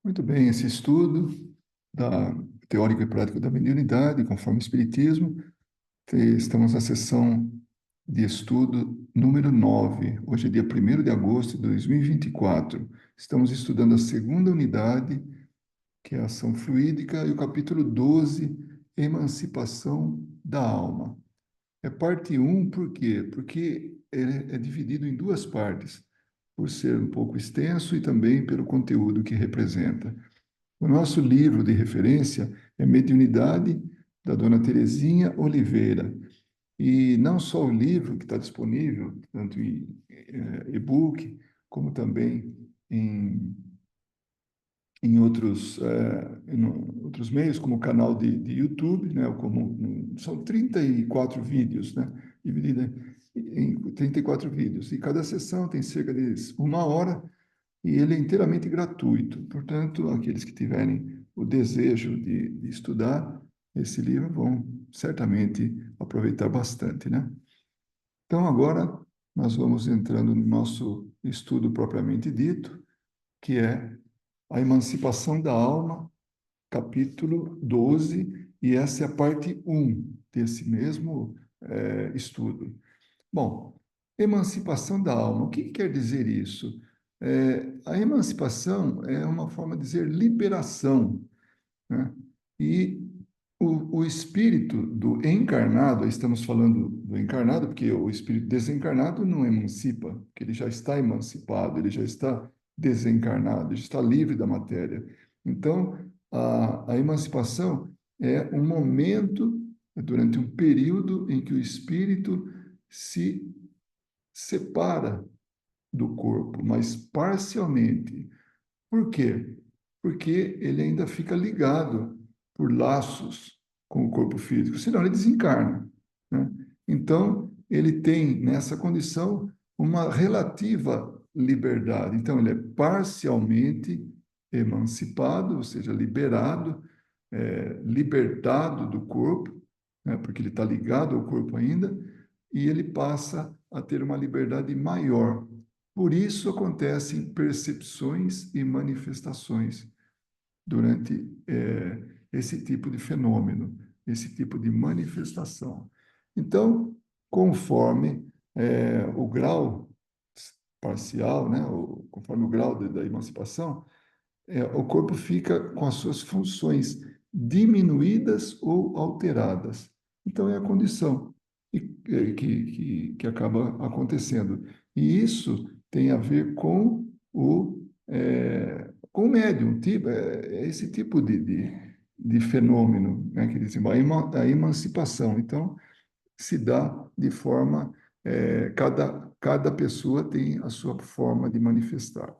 Muito bem, esse estudo da teórico e prático da mediunidade, conforme o Espiritismo, estamos na sessão de estudo número 9. Hoje é dia 1º de agosto de 2024. Estamos estudando a segunda unidade, que é a ação fluídica, e o capítulo 12, emancipação da alma. É parte um, por quê? Porque ele é dividido em duas partes, por ser um pouco extenso e também pelo conteúdo que representa. O nosso livro de referência é Mediunidade, da Dona Terezinha Oliveira. E não só o livro que está disponível, tanto em e-book, como também em outros meios, como o canal de YouTube, né, são 34 vídeos, né, dividida em 34 vídeos. E cada sessão tem cerca de 1 hora, e ele é inteiramente gratuito. Portanto, aqueles que tiverem o desejo de estudar esse livro vão certamente aproveitar bastante, né? Então, agora nós vamos entrando no nosso estudo propriamente dito, que é a emancipação da alma, capítulo 12, e essa é a parte um desse mesmo estudo. Bom, emancipação da alma, o que quer dizer isso? A emancipação é uma forma de dizer liberação, né? E o espírito do encarnado, aí estamos falando do encarnado, porque o espírito desencarnado não emancipa, porque ele já está emancipado, ele já está desencarnado, ele está livre da matéria. Então, a emancipação é um momento, durante um período em que o espírito se separa do corpo, mas parcialmente. Por quê? Porque ele ainda fica ligado por laços com o corpo físico, senão ele desencarna, né? Então, ele tem nessa condição uma relativa liberdade. Então, ele é parcialmente emancipado, ou seja, liberado, libertado do corpo, né? Porque ele está ligado ao corpo ainda, e ele passa a ter uma liberdade maior. Por isso acontecem percepções e manifestações durante esse tipo de fenômeno, esse tipo de manifestação. Então, conforme o grau parcial, né, conforme o grau da emancipação, o corpo fica com as suas funções diminuídas ou alteradas. Então, é a condição que acaba acontecendo. E isso tem a ver com o médium, esse tipo de fenômeno, né, que dizem, a emancipação. Então, se dá de forma, cada pessoa tem a sua forma de manifestar.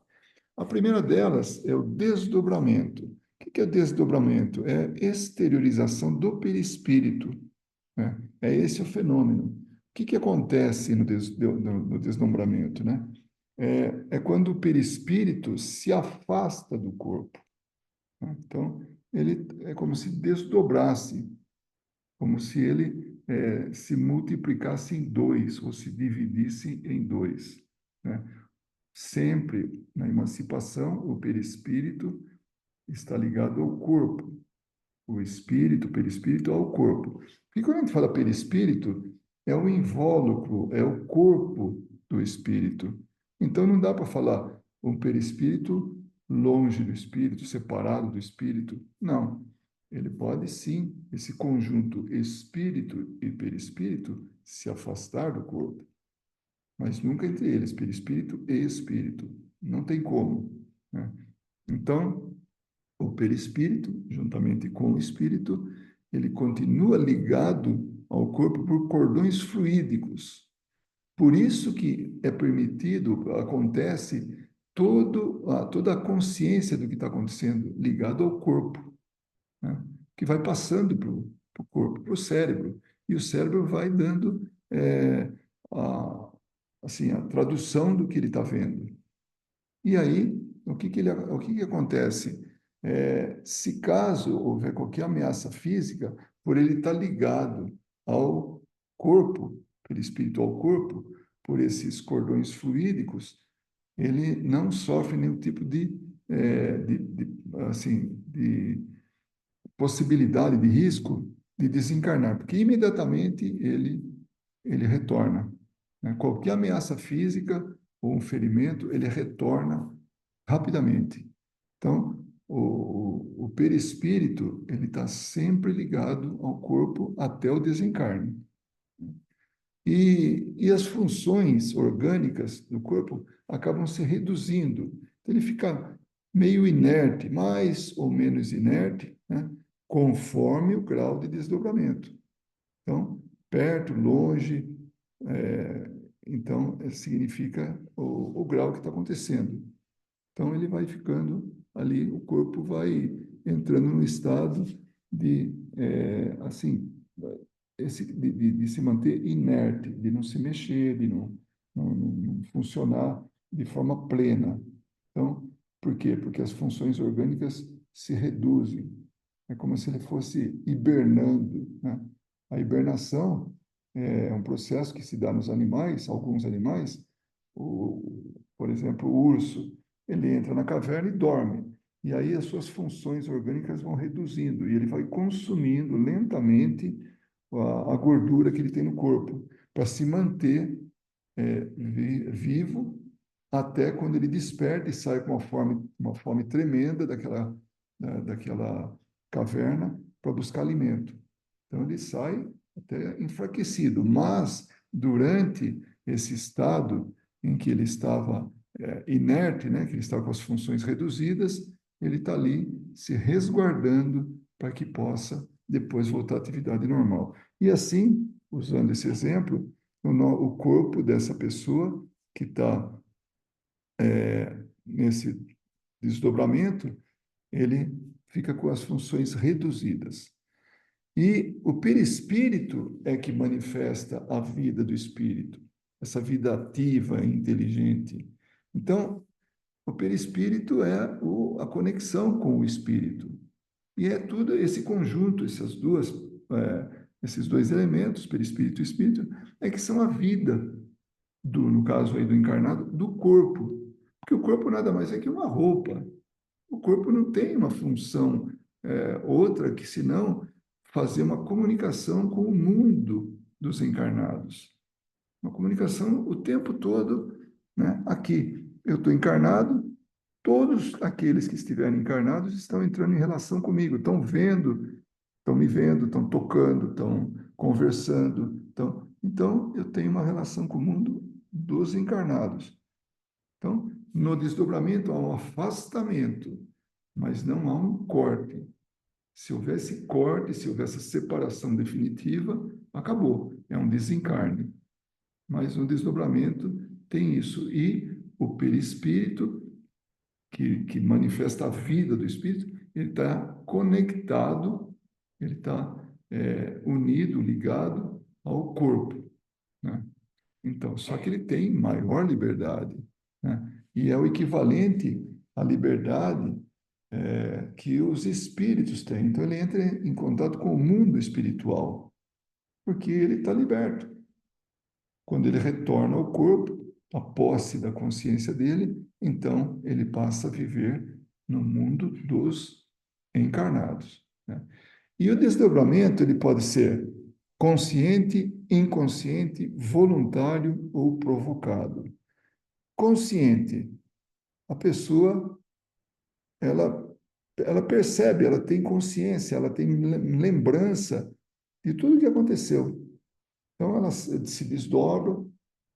A primeira delas é o desdobramento. O que é desdobramento? É exteriorização do perispírito, né? É esse o fenômeno. O que acontece no desdobramento, né? É quando o perispírito se afasta do corpo, né? Então, ele é como se desdobrasse, como se ele se multiplicasse em dois, ou se dividisse em dois, né? Sempre na emancipação, o perispírito está ligado ao corpo. O espírito, o perispírito ao corpo. E quando a gente fala perispírito, é o invólucro, é o corpo do espírito. Então não dá para falar um perispírito longe do espírito, separado do espírito. Não. Ele pode sim, esse conjunto espírito e perispírito, se afastar do corpo, mas nunca entre eles, perispírito e espírito. Não tem como, né? Então, o perispírito, juntamente com o espírito, ele continua ligado ao corpo por cordões fluídicos. Por isso que é permitido, acontece toda a consciência do que está acontecendo ligado ao corpo, né? Que vai passando para o corpo, para o cérebro. E o cérebro vai dando a, assim, a tradução do que ele está vendo. E aí, o que acontece? Se caso houver qualquer ameaça física, por ele estar ligado ao corpo, pelo espírito ao corpo, por esses cordões fluídicos, ele não sofre nenhum tipo de assim, de possibilidade de risco de desencarnar, porque imediatamente ele retorna, né? Qualquer ameaça física ou um ferimento, ele retorna rapidamente. Então, o perispírito, ele está sempre ligado ao corpo até o desencarne. E as funções orgânicas do corpo acabam se reduzindo. Então, ele fica meio inerte, mais ou menos inerte, né? Conforme o grau de desdobramento. Então, perto, longe, é, então significa o grau que está acontecendo. Então, ele vai ficando ali, o corpo vai entrando num estado de, assim, de se manter inerte, de não se mexer, de não funcionar de forma plena. Então, por quê? Porque as funções orgânicas se reduzem. É como se ele fosse hibernando, né? A hibernação é um processo que se dá nos animais, alguns animais, por exemplo, o urso, ele entra na caverna e dorme. E aí as suas funções orgânicas vão reduzindo e ele vai consumindo lentamente a gordura que ele tem no corpo para se manter vivo até quando ele desperta e sai com uma fome tremenda daquela caverna para buscar alimento. Então ele sai até enfraquecido, mas durante esse estado em que ele estava inerte, né, que ele estava com as funções reduzidas, ele está ali se resguardando para que possa depois voltar à atividade normal. E assim, usando esse exemplo, o corpo dessa pessoa que está nesse desdobramento, ele fica com as funções reduzidas. E o perispírito é que manifesta a vida do espírito, essa vida ativa e inteligente. Então, o perispírito é a conexão com o espírito. E é tudo esse conjunto, esses dois elementos, perispírito e espírito, é que são a vida no caso aí do encarnado, do corpo. Porque o corpo nada mais é que uma roupa. O corpo não tem uma função outra que senão fazer uma comunicação com o mundo dos encarnados. Uma comunicação o tempo todo, né? Aqui, eu estou encarnado, todos aqueles que estiverem encarnados estão entrando em relação comigo, estão me vendo, estão tocando, estão conversando. Então, eu tenho uma relação com o mundo dos encarnados. Então, no desdobramento há um afastamento, mas não há um corte. Se houvesse corte, se houvesse separação definitiva, acabou, é um desencarne. Mas no desdobramento tem isso. E o perispírito, que manifesta a vida do espírito, ele está conectado, ele está unido, ligado ao corpo, né? Então, só que ele tem maior liberdade, né? E é o equivalente à liberdade que os espíritos têm. Então, ele entra em contato com o mundo espiritual, porque ele está liberto. Quando ele retorna ao corpo, a posse da consciência dele, então ele passa a viver no mundo dos encarnados, né? E o desdobramento ele pode ser consciente, inconsciente, voluntário ou provocado. Consciente, a pessoa ela ela percebe, ela tem consciência, ela tem lembrança de tudo o que aconteceu. Então ela se desdobra,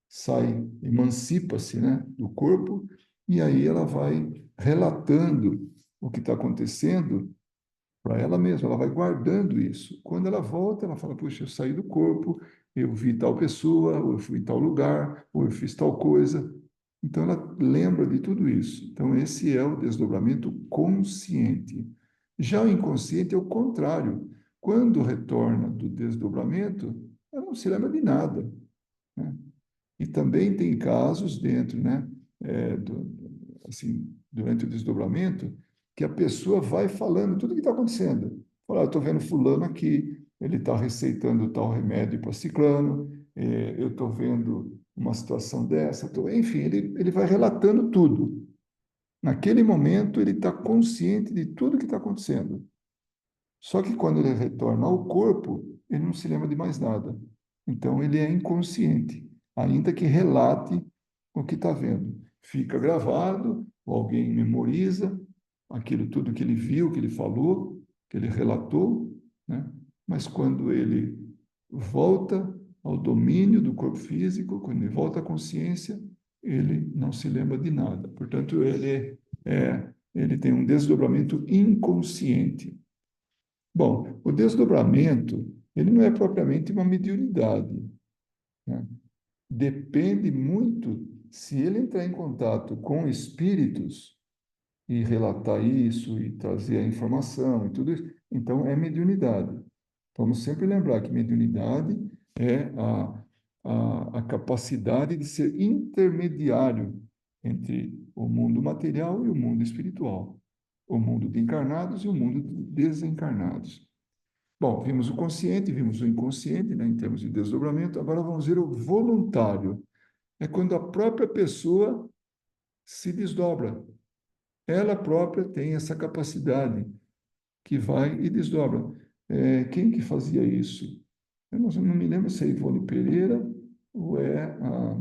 sai, emancipa-se, né, do corpo e aí ela vai relatando o que está acontecendo para ela mesma, ela vai guardando isso. Quando ela volta, ela fala: puxa, eu saí do corpo, eu vi tal pessoa, ou eu fui em tal lugar, ou eu fiz tal coisa. Então, ela lembra de tudo isso. Então, esse é o desdobramento consciente. Já o inconsciente é o contrário. Quando retorna do desdobramento, ela não se lembra de nada, né? E também tem casos dentro, né, assim, durante o desdobramento, que a pessoa vai falando tudo o que está acontecendo. Fala: eu estou vendo fulano aqui, ele está receitando tal remédio para ciclano, eu estou vendo uma situação dessa, enfim, ele vai relatando tudo. Naquele momento, ele está consciente de tudo que está acontecendo. Só que quando ele retorna ao corpo, ele não se lembra de mais nada. Então, ele é inconsciente, ainda que relate o que está vendo. Fica gravado, ou alguém memoriza aquilo tudo que ele viu, que ele falou, que ele relatou, né? Mas quando ele volta ao domínio do corpo físico, quando ele volta à consciência, ele não se lembra de nada. Portanto, ele tem um desdobramento inconsciente. Bom, o desdobramento, ele não é propriamente uma mediunidade, né? Depende muito se ele entrar em contato com espíritos e relatar isso e trazer a informação e tudo isso, então é mediunidade. Vamos sempre lembrar que mediunidade é a capacidade de ser intermediário entre o mundo material e o mundo espiritual, o mundo de encarnados e o mundo de desencarnados. Bom, vimos o consciente, vimos o inconsciente, né, em termos de desdobramento. Agora vamos ver o voluntário. É quando a própria pessoa se desdobra. Ela própria tem essa capacidade que vai e desdobra. Quem que fazia isso? Eu não me lembro se é Ivone Pereira ou é a...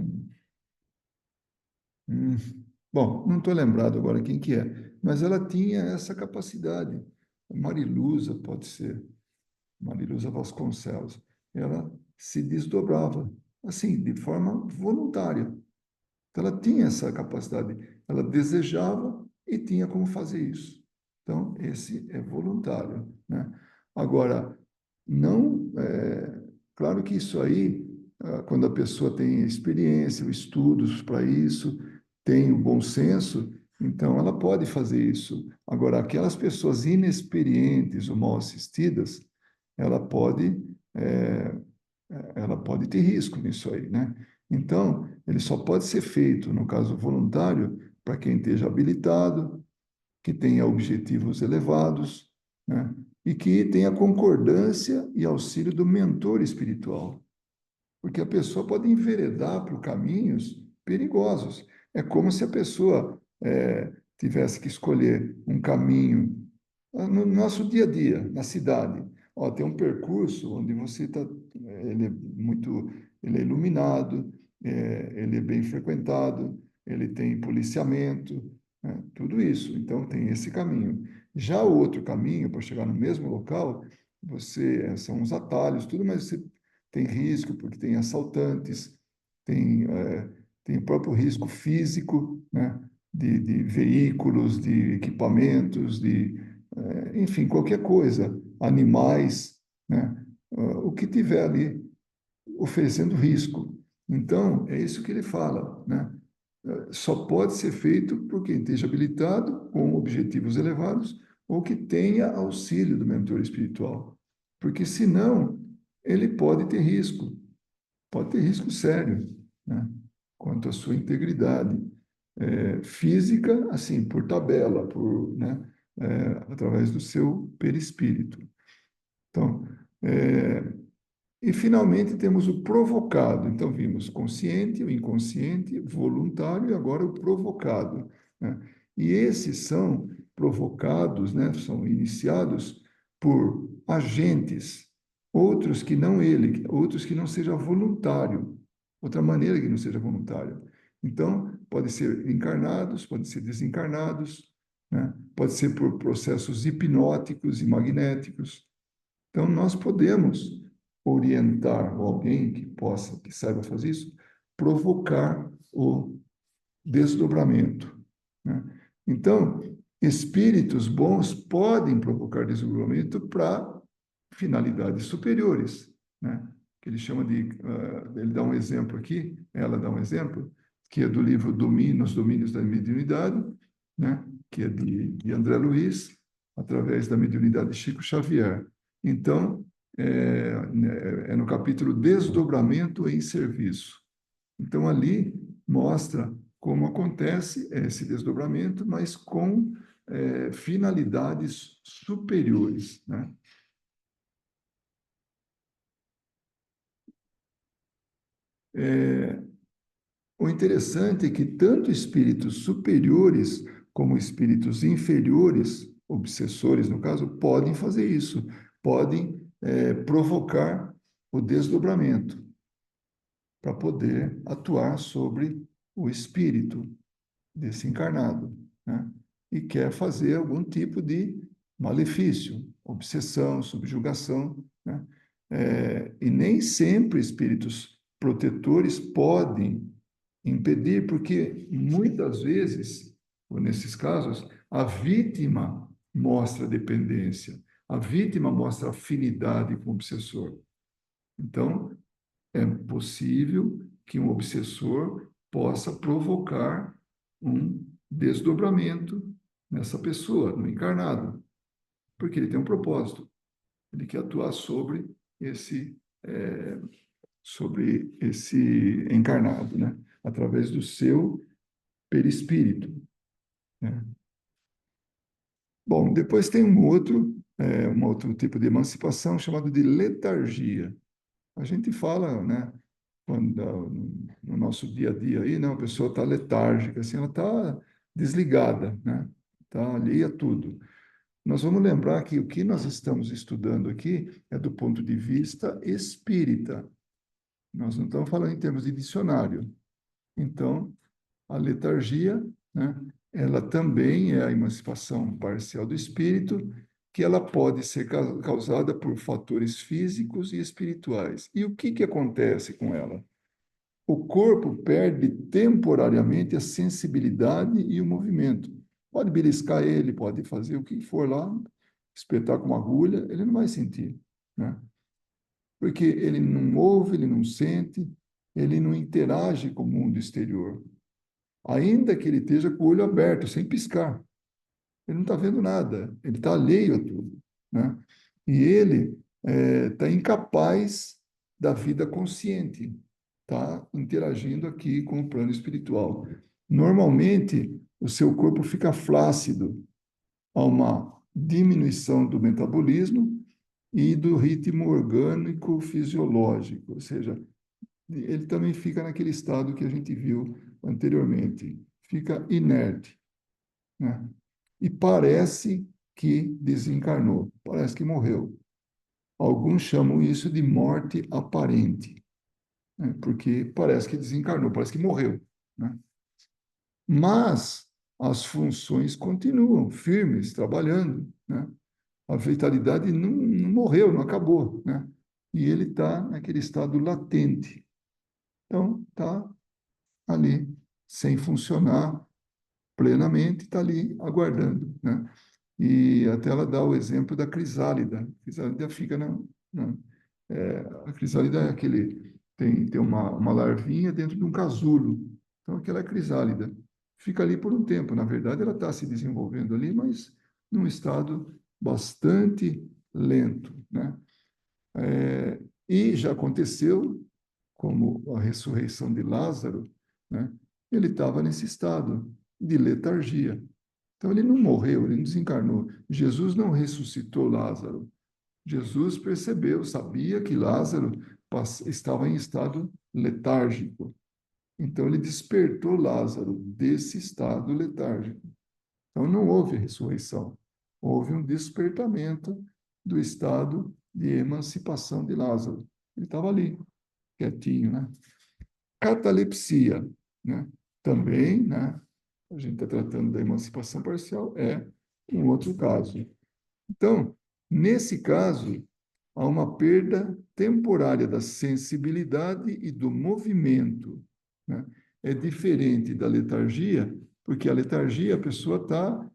hum, bom, não estou lembrado agora quem que é, mas ela tinha essa capacidade. Mariluza, pode ser. Mariluza Vasconcelos, ela se desdobrava, assim, de forma voluntária. Então, ela tinha essa capacidade, ela desejava e tinha como fazer isso. Então, esse é voluntário, né? Agora, não, claro que isso aí, quando a pessoa tem experiência, estudos para isso, tem o bom senso, então ela pode fazer isso. Agora, aquelas pessoas inexperientes ou mal assistidas, ela pode, é, ela pode ter risco nisso aí, né? Então, ele só pode ser feito, no caso voluntário, para quem esteja habilitado, que tenha objetivos elevados, né? E que tenha concordância e auxílio do mentor espiritual. Porque a pessoa pode enveredar por caminhos perigosos. É como se a pessoa tivesse que escolher um caminho no nosso dia a dia, na cidade. Ó, tem um percurso onde você está, ele é muito, ele é iluminado, ele é bem frequentado, ele tem policiamento, né? Tudo isso. Então tem esse caminho. Já o outro caminho para chegar no mesmo local, são os atalhos, tudo, mas você tem risco porque tem assaltantes, tem tem o próprio risco físico, né? De veículos, de equipamentos, enfim, qualquer coisa, animais, né? O que tiver ali oferecendo risco. Então, é isso que ele fala, né? Só pode ser feito por quem esteja habilitado, com objetivos elevados, ou que tenha auxílio do mentor espiritual. Porque, senão, ele pode ter risco sério, né? Quanto à sua integridade física, assim, por tabela, através do seu perispírito. Então, e finalmente temos o provocado. Então, vimos consciente, o inconsciente, voluntário e agora o provocado, né? E esses são provocados, né? São iniciados por agentes, outros que não ele, outros que não seja voluntário, outra maneira que não seja voluntário. Então, pode ser encarnados, pode ser desencarnados, né? Pode ser por processos hipnóticos e magnéticos. Então, nós podemos orientar alguém que possa, que saiba fazer isso, provocar o desdobramento, né? Então, espíritos bons podem provocar desdobramento para finalidades superiores, né? Que ele chama ele dá um exemplo aqui, ela dá um exemplo, que é do livro Os Domínios da Mediunidade, né? Que é de André Luiz, através da mediunidade de Chico Xavier. Então, é no capítulo Desdobramento em Serviço. Então, ali mostra como acontece esse desdobramento, mas com finalidades superiores, né? O interessante é que tanto espíritos superiores como espíritos inferiores, obsessores, no caso, podem fazer isso, podem provocar o desdobramento para poder atuar sobre o espírito desse encarnado, né? E quer fazer algum tipo de malefício, obsessão, subjugação, né? E nem sempre espíritos protetores podem impedir, porque muitas vezes, ou nesses casos, a vítima mostra dependência, a vítima mostra afinidade com o obsessor. Então, é possível que um obsessor possa provocar um desdobramento nessa pessoa, no encarnado, porque ele tem um propósito, ele quer atuar esse, é, sobre esse encarnado, né? Através do seu perispírito, né? Bom, depois tem um outro tipo de emancipação chamado de letargia. A gente fala, né, quando, no nosso dia a dia aí, né, a pessoa está letárgica, assim, ela está desligada, né? Está ali a tudo. Nós vamos lembrar que o que nós estamos estudando aqui é do ponto de vista espírita. Nós não estamos falando em termos de dicionário. Então, a letargia, né, ela também é a emancipação parcial do espírito, que ela pode ser causada por fatores físicos e espirituais. E o que acontece com ela? O corpo perde temporariamente a sensibilidade e o movimento. Pode beliscar ele, pode fazer o que for lá, espetar com uma agulha, ele não vai sentir, né? Porque ele não ouve, ele não sente, ele não interage com o mundo exterior. Ainda que ele esteja com o olho aberto, sem piscar. Ele não está vendo nada, ele está alheio a tudo, né? E ele está incapaz da vida consciente, está interagindo aqui com o plano espiritual. Normalmente, o seu corpo fica flácido, há uma diminuição do metabolismo e do ritmo orgânico fisiológico, ou seja, ele também fica naquele estado que a gente viu anteriormente, fica inerte, né? E parece que desencarnou, parece que morreu. Alguns chamam isso de morte aparente, né? Porque parece que desencarnou, parece que morreu, né? Mas as funções continuam firmes, trabalhando, né? A vitalidade não morreu, não acabou, né? E ele está naquele estado latente. Então, está ali, sem funcionar plenamente, está ali aguardando, né? E até ela dá o exemplo da crisálida. A crisálida fica a crisálida é aquele, tem uma larvinha dentro de um casulo. Então, aquela é a crisálida. Fica ali por um tempo. Na verdade, ela está se desenvolvendo ali, mas num estado bastante lento, né? E já aconteceu, como a ressurreição de Lázaro, né? Ele estava nesse estado de letargia. Então, ele não morreu, ele não desencarnou. Jesus não ressuscitou Lázaro. Jesus percebeu, sabia que Lázaro estava em estado letárgico. Então, ele despertou Lázaro desse estado letárgico. Então, não houve ressurreição. Houve um despertamento do estado de emancipação de Lázaro. Ele estava ali, quietinho, né? Catalepsia, né? Também, né? A gente está tratando da emancipação parcial, é um outro caso. Então, nesse caso, há uma perda temporária da sensibilidade e do movimento, né? É diferente da letargia, porque a letargia, a pessoa está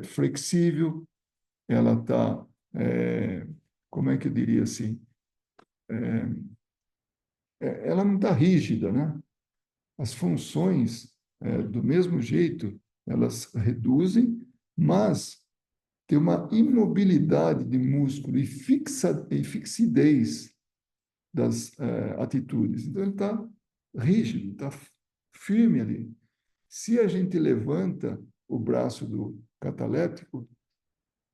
flexível, ela está, como é que eu diria assim? Ela não está rígida, né? As funções, do mesmo jeito, elas reduzem, mas tem uma imobilidade de músculo e fixidez das atitudes. Então, ele está rígido, está firme ali. Se a gente levanta o braço do cataléptico,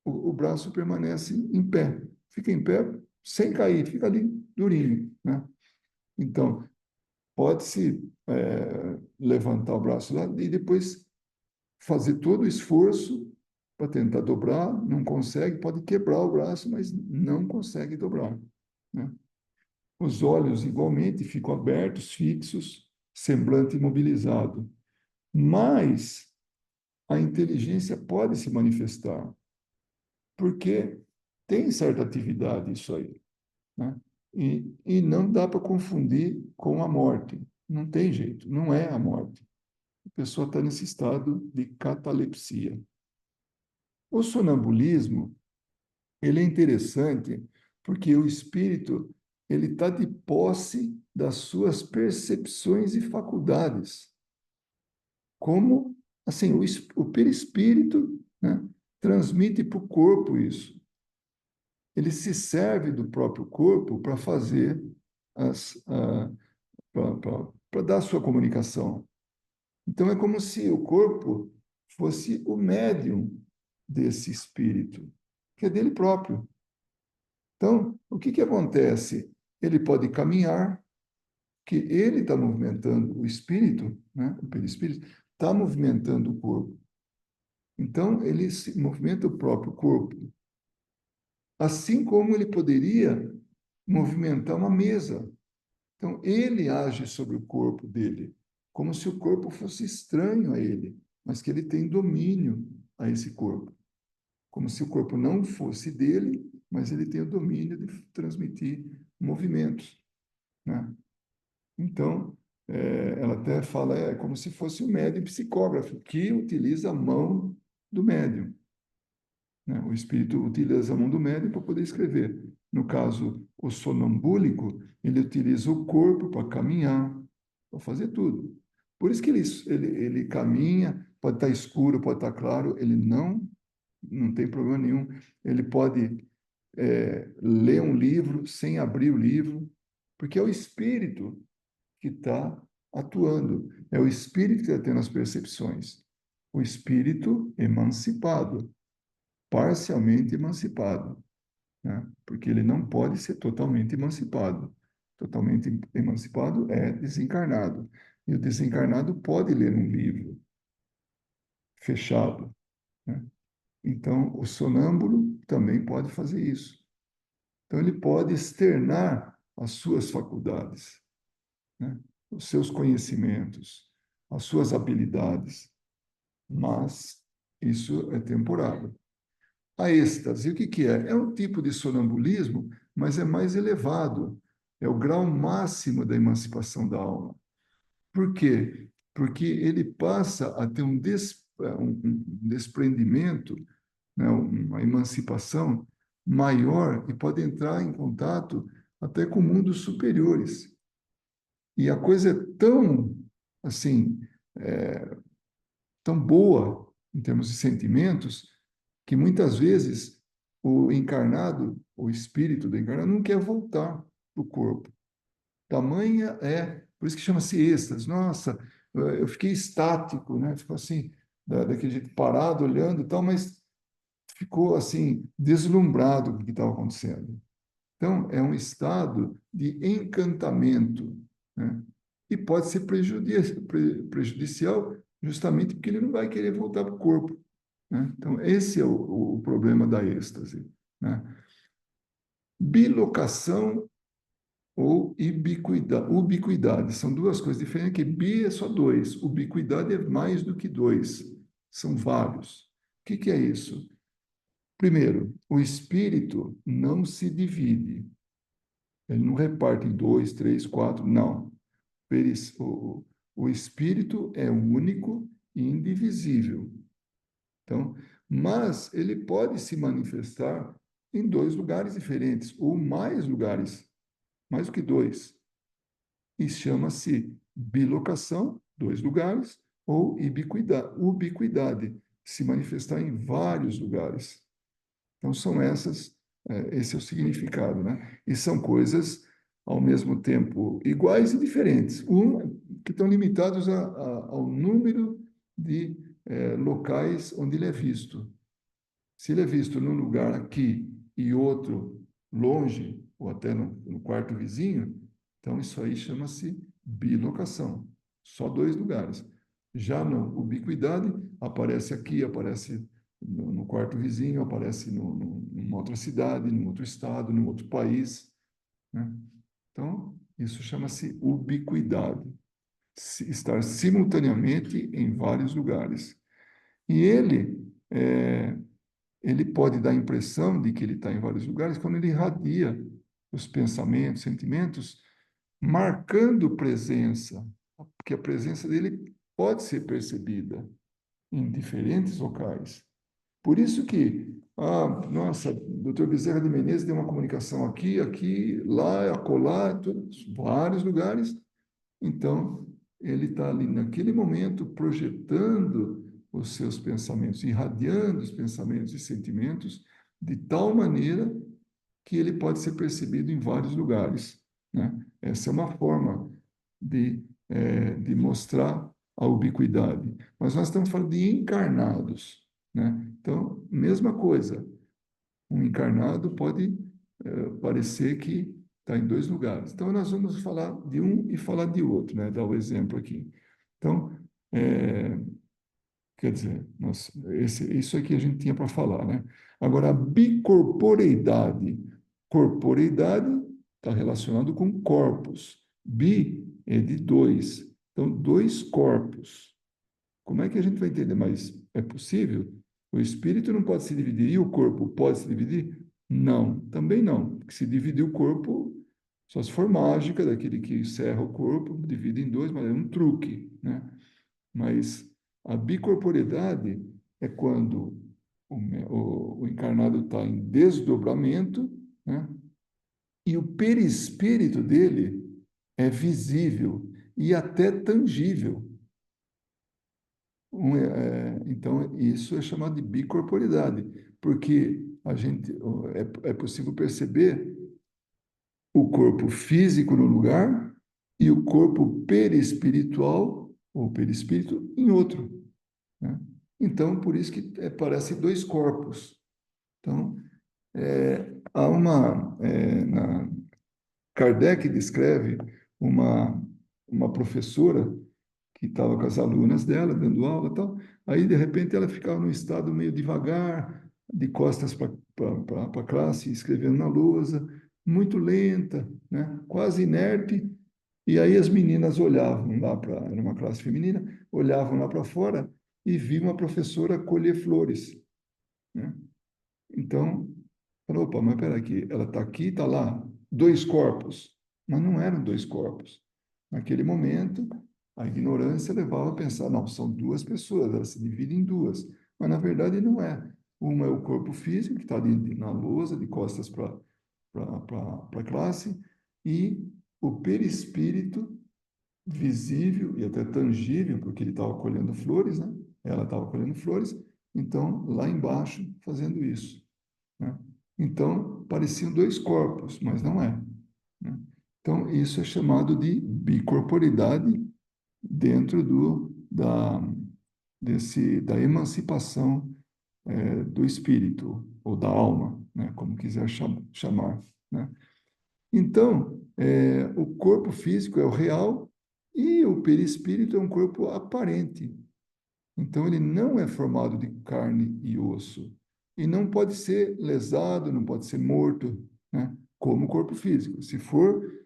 o braço permanece em pé. Fica em pé sem cair, fica ali durinho, né? Então, pode-se levantar o braço lá e depois fazer todo o esforço para tentar dobrar, não consegue, pode quebrar o braço, mas não consegue dobrar, né? Os olhos, igualmente, ficam abertos, fixos, semblante imobilizado. Mas a inteligência pode se manifestar, porque tem certa atividade isso aí, né? E não dá para confundir com a morte. Não tem jeito, não é a morte. A pessoa está nesse estado de catalepsia. O sonambulismo, ele é interessante porque o espírito ele está de posse das suas percepções e faculdades, como assim o perispírito, né, transmite para o corpo isso. Ele se serve do próprio corpo para fazer para dar a sua comunicação. Então é como se o corpo fosse o médium desse espírito, que é dele próprio. Então, o que que acontece? Ele pode caminhar, que ele está movimentando o espírito, né? O perispírito, está movimentando o corpo. Então, ele se movimenta o próprio corpo. Assim como ele poderia movimentar uma mesa. Então, ele age sobre o corpo dele, como se o corpo fosse estranho a ele, mas que ele tem domínio a esse corpo. Como se o corpo não fosse dele, mas ele tem o domínio de transmitir movimentos, né? Então, ela até fala, é como se fosse o médium psicógrafo, que utiliza a mão do médium, né? O espírito utiliza a mão do médium para poder escrever. No caso, o sonambúlico, ele utiliza o corpo para caminhar, para fazer tudo. Por isso que ele caminha, pode estar escuro, pode estar claro, ele não tem problema nenhum. Ele pode ler um livro sem abrir o livro, porque é o espírito que está atuando, é o espírito que está tendo as percepções. O espírito emancipado, parcialmente emancipado, né? Porque ele não pode ser totalmente emancipado. Totalmente emancipado é desencarnado. E o desencarnado pode ler um livro fechado, né? Então, o sonâmbulo também pode fazer isso. Então, ele pode externar as suas faculdades, né? Os seus conhecimentos, as suas habilidades, mas isso é temporário. A êxtase, o que que é? É um tipo de sonambulismo, mas é mais elevado. É o grau máximo da emancipação da alma. Por quê? Porque ele passa a ter um desprendimento, né, uma emancipação maior e pode entrar em contato até com mundos superiores. E a coisa é tão, assim, tão boa em termos de sentimentos, que muitas vezes o encarnado, o espírito do encarnado, não quer voltar para o corpo. Tamanha é, por isso que chama-se êxtase. Nossa, eu fiquei estático, né? Ficou assim, daquele jeito parado, olhando e tal, mas ficou assim, deslumbrado com o que estava acontecendo. Então, é um estado de encantamento, né? E pode ser prejudicial justamente porque ele não vai querer voltar para o corpo, né? Então, esse é o problema da êxtase, né? Bilocação ou ubiquidade. São duas coisas diferentes, que bi é só dois, ubiquidade é mais do que dois, são vários. O que que é isso? Primeiro, o espírito não se divide. Ele não reparte em dois, três, quatro, não. O espírito é único e indivisível. Então, mas ele pode se manifestar em dois lugares diferentes, ou mais lugares, mais do que dois. E chama-se bilocação, dois lugares, ou ubiquidade, se manifestar em vários lugares. Então, esse é o significado, né? E são coisas, ao mesmo tempo, iguais e diferentes. Que estão limitados ao número de locais onde ele é visto. Se ele é visto num lugar aqui e outro longe, ou até no quarto vizinho, então isso aí chama-se bilocação. Só dois lugares. Já na ubiquidade, aparece aqui, aparece no quarto vizinho, aparece numa outra cidade, num outro estado, num outro país, né? Então, isso chama-se ubiquidade, estar simultaneamente em vários lugares. E ele pode dar a impressão de que ele está em vários lugares quando ele irradia os pensamentos, sentimentos, marcando presença, porque a presença dele pode ser percebida em diferentes locais. Por isso que, nossa, Dr. Bezerra de Menezes tem uma comunicação aqui, aqui, lá, acolá, todos, vários lugares. Então, ele está ali naquele momento projetando os seus pensamentos, irradiando os pensamentos e sentimentos de tal maneira que ele pode ser percebido em vários lugares, né? Essa é uma forma de mostrar a ubiquidade. Mas nós estamos falando de encarnados, né? Então, mesma coisa, um encarnado pode parecer que está em dois lugares. Então, nós vamos falar de um e falar de outro, né? Dar o exemplo aqui. Então, é, quer dizer, isso aqui a gente tinha para falar, né? Agora, a bicorporeidade. Corporeidade está relacionado com corpos. Bi é de dois. Então, dois corpos. Como é que a gente vai entender? Mas é possível? O espírito não pode se dividir e o corpo pode se dividir? Não, também não. Porque se dividir o corpo, só se for mágica, daquele que serra o corpo, divide em dois, mas é um truque, né? Mas a bicorporeidade é quando o encarnado está em desdobramento, né? E o perispírito dele é visível e até tangível. Então, isso é chamado de bicorporidade, porque é possível perceber o corpo físico no lugar e o corpo perispiritual, ou perispírito, em outro, né? Então, por isso que parece dois corpos. Então, há Kardec descreve uma professora que estava com as alunas dela, dando aula e tal. Aí, de repente, ela ficava num estado meio devagar, de costas para a classe, escrevendo na lousa, muito lenta, né? Quase inerte. E aí as meninas olhavam lá para, era uma classe feminina, olhavam lá para fora e viam a professora colher flores, né? Então, falou, opa, mas espera aqui, ela está aqui, está lá, dois corpos. Mas não eram dois corpos. Naquele momento, a ignorância levava a pensar, não, são duas pessoas, elas se dividem em duas. Mas, na verdade, não é. Uma é o corpo físico, que está ali na lousa, de costas para a classe, e o perispírito visível e até tangível, porque ele estava colhendo flores, né? Ela estava colhendo flores, então, lá embaixo, fazendo isso, né? Então, pareciam dois corpos, mas não é, né? Então, isso é chamado de bicorporidade dentro da emancipação do espírito, ou da alma, né? Como quiser chamar, né? Então, o corpo físico é o real e o perispírito é um corpo aparente. Então, ele não é formado de carne e osso. E não pode ser lesado, não pode ser morto, né? Como o corpo físico. Se for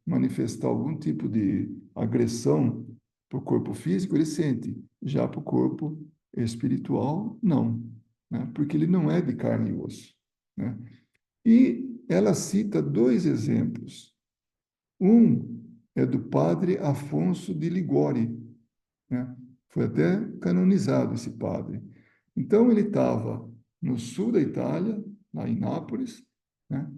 manifestar algum tipo de agressão para o corpo físico, ele sente. Já para o corpo espiritual, não, né? Porque ele não é de carne e osso, né? E ela cita dois exemplos. Um é do padre Afonso de Ligori, né? Foi até canonizado esse padre. Então, ele estava no sul da Itália, lá em Nápoles, né?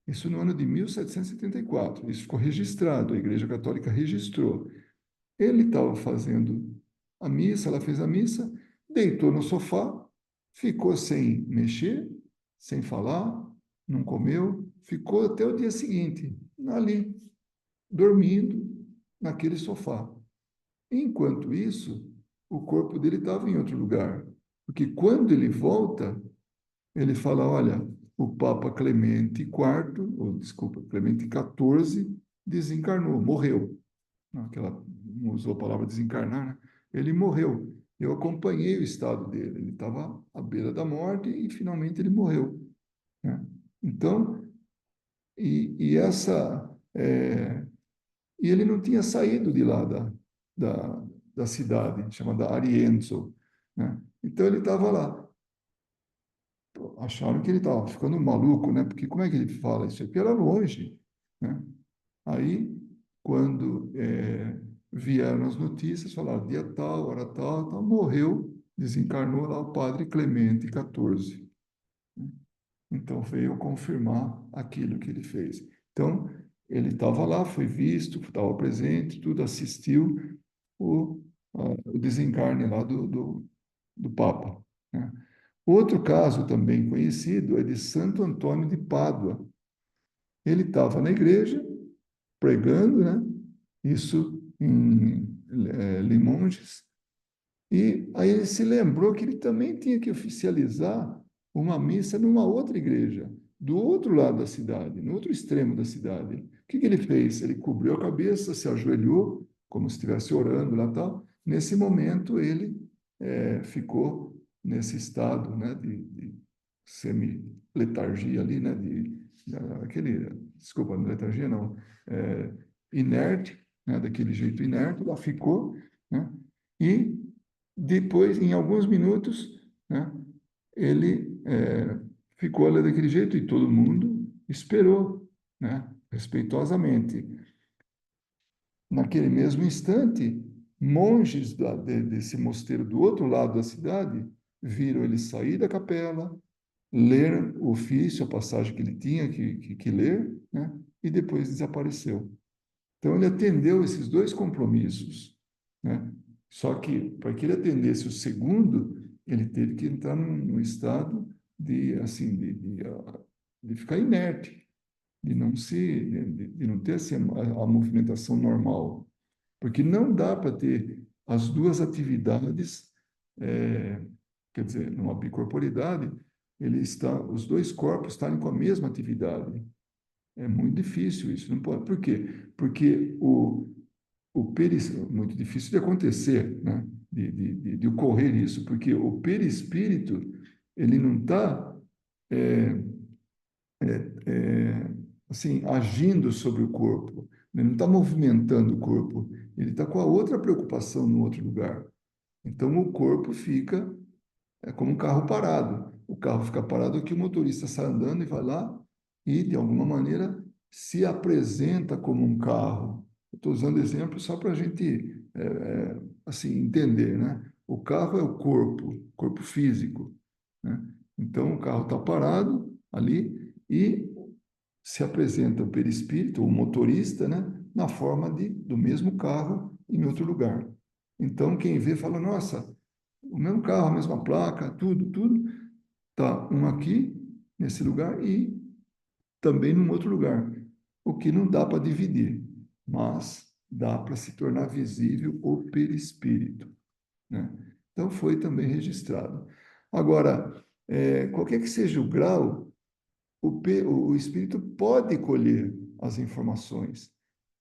Isso no ano de 1774. Isso ficou registrado, a Igreja Católica registrou. Ele estava fazendo a missa, ela fez a missa, deitou no sofá, ficou sem mexer, sem falar, não comeu, ficou até o dia seguinte, ali, dormindo, naquele sofá. Enquanto isso, o corpo dele estava em outro lugar. Porque quando ele volta, ele fala: olha, o Papa Clemente IV, ou desculpa, Clemente XIV, desencarnou, morreu. Não, não usou a palavra desencarnar, né? Ele morreu. Eu acompanhei o estado dele. Ele estava à beira da morte e finalmente ele morreu, né? Então, e essa e ele não tinha saído de lá da, da cidade chamada Arienzo, né? Então ele estava lá. Acharam que ele estava ficando maluco, né? Porque como é que ele fala isso aqui? Era longe, né? Aí, quando vieram as notícias, falaram dia tal, hora tal, tal, morreu, desencarnou lá o padre Clemente XIV. Então, veio confirmar aquilo que ele fez. Então, ele estava lá, foi visto, estava presente, tudo, assistiu o, o desencarne lá do Papa, né? Outro caso também conhecido é de Santo Antônio de Pádua. Ele estava na igreja, pregando, né? Isso em Limoges, e aí ele se lembrou que ele também tinha que oficializar uma missa numa outra igreja, do outro lado da cidade, no outro extremo da cidade. O que que ele fez? Ele cobriu a cabeça, se ajoelhou, como se estivesse orando lá tal. Nesse momento, ele ficou nesse estado, né, de semi-letargia ali, né, aquele, desculpa, não é letargia não, é, inerte, né, daquele jeito inerte, lá ficou, né, e depois, em alguns minutos, né, ele ficou ali daquele jeito e todo mundo esperou, né, respeitosamente. Naquele mesmo instante, monges desse mosteiro do outro lado da cidade viram ele sair da capela, ler o ofício, a passagem que ele tinha que ler, né, e depois desapareceu. Então, ele atendeu esses dois compromissos, né? Só que, para que ele atendesse o segundo, ele teve que entrar num estado de, assim, de ficar inerte, de não ter assim, a movimentação normal. Porque não dá para ter as duas atividades, quer dizer, numa bicorporidade, os dois corpos estarem com a mesma atividade. É muito difícil isso, não pode. Por quê? Porque muito difícil de acontecer, né? De ocorrer isso, porque o perispírito, ele não está assim, agindo sobre o corpo, ele não está movimentando o corpo, ele está com a outra preocupação no outro lugar. Então, o corpo fica como um carro parado. O carro fica parado aqui, o motorista sai andando e vai lá e, de alguma maneira, se apresenta como um carro. Estou usando exemplo só para a gente assim, entender, né? O carro é o corpo físico, né? Então, o carro está parado ali e se apresenta o perispírito, o motorista, né? Na forma do mesmo carro em outro lugar. Então, quem vê fala, nossa, o mesmo carro, a mesma placa, tudo, tá um aqui, nesse lugar, e também num outro lugar. O que não dá para dividir, mas dá para se tornar visível o perispírito, né? Então, foi também registrado. Agora, qualquer que seja o grau, o espírito pode colher as informações,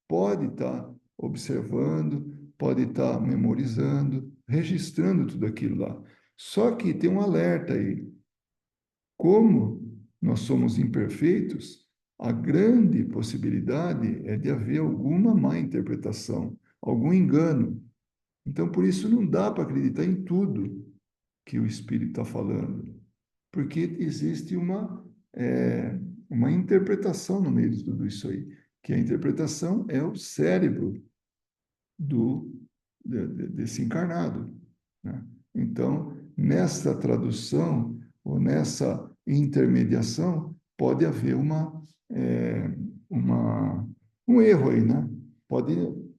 pode estar observando, pode estar memorizando, registrando tudo aquilo lá. Só que tem um alerta aí. Como nós somos imperfeitos, a grande possibilidade é de haver alguma má interpretação, algum engano. Então, por isso, não dá para acreditar em tudo que o Espírito está falando, porque existe uma interpretação no meio de tudo isso aí, que a interpretação é o cérebro do, desse encarnado, né? Então, nessa tradução, ou nessa intermediação, pode haver uma, um erro aí, né? Pode,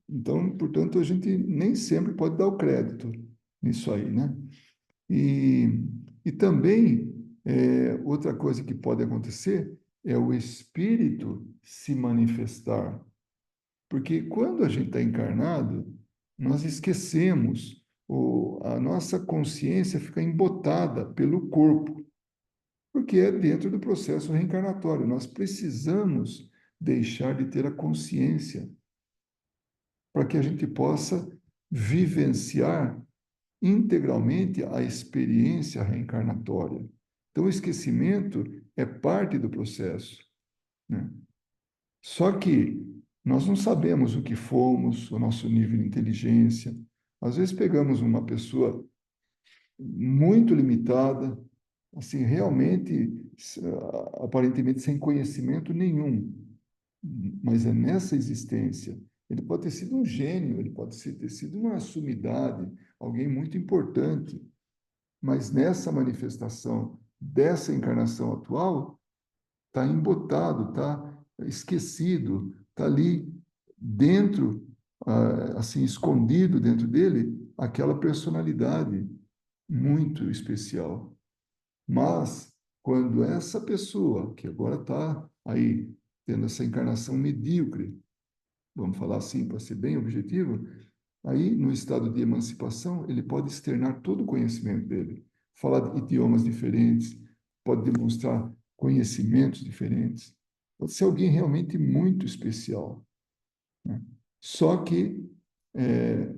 então, portanto, a gente nem sempre pode dar o crédito nisso aí, né? E, e também, outra coisa que pode acontecer é o espírito se manifestar, porque quando a gente está encarnado, nós esquecemos, a nossa consciência fica embotada pelo corpo, porque é dentro do processo reencarnatório. Nós precisamos deixar de ter a consciência para que a gente possa vivenciar integralmente a experiência reencarnatória. Então, o esquecimento é parte do processo, né? Só que nós não sabemos o que fomos, o nosso nível de inteligência. Às vezes pegamos uma pessoa muito limitada, assim, realmente, aparentemente sem conhecimento nenhum, mas é nessa existência. Ele pode ter sido um gênio, ele pode ter sido uma sumidade, alguém muito importante, mas nessa manifestação dessa encarnação atual, está embotado, está esquecido, está ali dentro, assim, escondido dentro dele, aquela personalidade muito especial. Mas, quando essa pessoa, que agora está aí, tendo essa encarnação medíocre, vamos falar assim, para ser bem objetivo, aí, no estado de emancipação, ele pode externar todo o conhecimento dele, falar de idiomas diferentes, pode demonstrar conhecimentos diferentes, pode ser alguém realmente muito especial, né? Só que, é,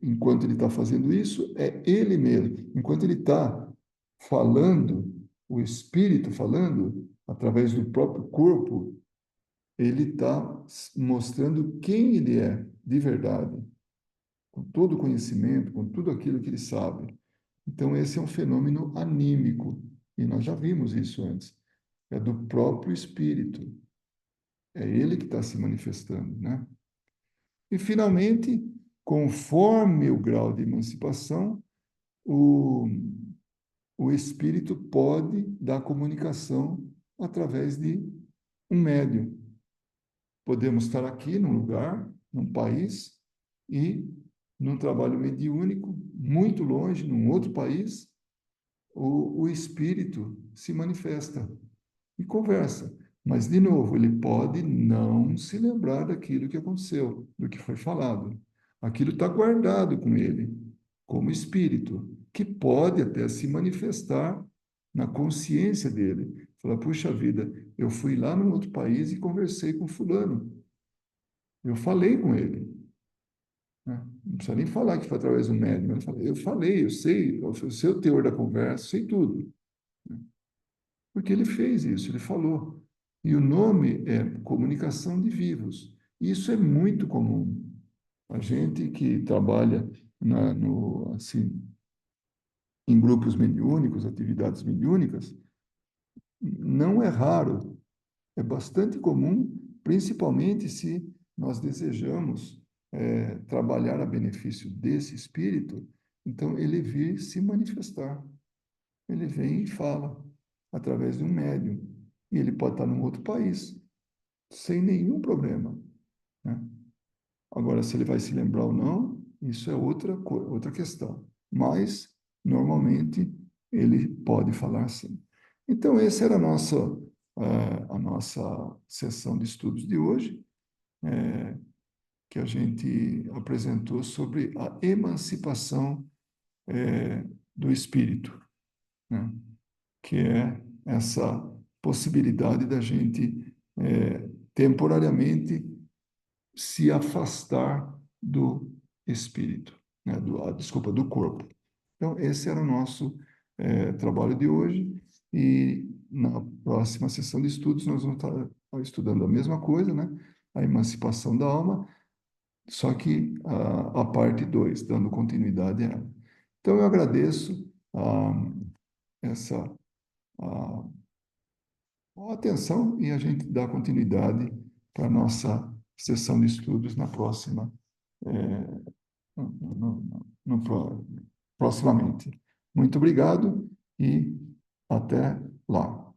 enquanto ele está fazendo isso, é ele mesmo. Enquanto ele está falando, o espírito falando, através do próprio corpo, ele está mostrando quem ele é de verdade, com todo o conhecimento, com tudo aquilo que ele sabe. Então, esse é um fenômeno anímico, e nós já vimos isso antes. É do próprio espírito. É ele que está se manifestando, né? E, finalmente, conforme o grau de emancipação, o, o espírito pode dar comunicação através de um médium. Podemos estar aqui num lugar, num país, e num trabalho mediúnico, muito longe, num outro país, o espírito se manifesta e conversa. Mas, de novo, ele pode não se lembrar daquilo que aconteceu, do que foi falado. Aquilo está guardado com ele, como espírito, que pode até se manifestar na consciência dele. Falar, puxa vida, eu fui lá num outro país e conversei com fulano. Eu falei com ele, né? Não precisa nem falar que foi através do médium. Eu falei, eu sei o teor da conversa, sei tudo. Porque ele fez isso, ele falou. E o nome é comunicação de vivos. Isso é muito comum. A gente que trabalha assim, em grupos mediúnicos, atividades mediúnicas, não é raro, é bastante comum, principalmente se nós desejamos trabalhar a benefício desse espírito, então ele vir se manifestar. Ele vem e fala através de um médium. E ele pode estar num outro país, sem nenhum problema, né? Agora, se ele vai se lembrar ou não, isso é outra questão. Mas, normalmente, ele pode falar sim. Então, essa era a nossa sessão de estudos de hoje, que a gente apresentou sobre a emancipação do espírito, né? Que é essa possibilidade da gente temporariamente se afastar do espírito, né? Desculpa, do corpo. Então, esse era o nosso trabalho de hoje, e na próxima sessão de estudos nós vamos estar estudando a mesma coisa, né? A emancipação da alma, só que a parte 2, dando continuidade a ela. Então, eu agradeço essa a, a atenção, e a gente dá continuidade para a nossa sessão de estudos na próxima, proximamente. Muito obrigado e até lá.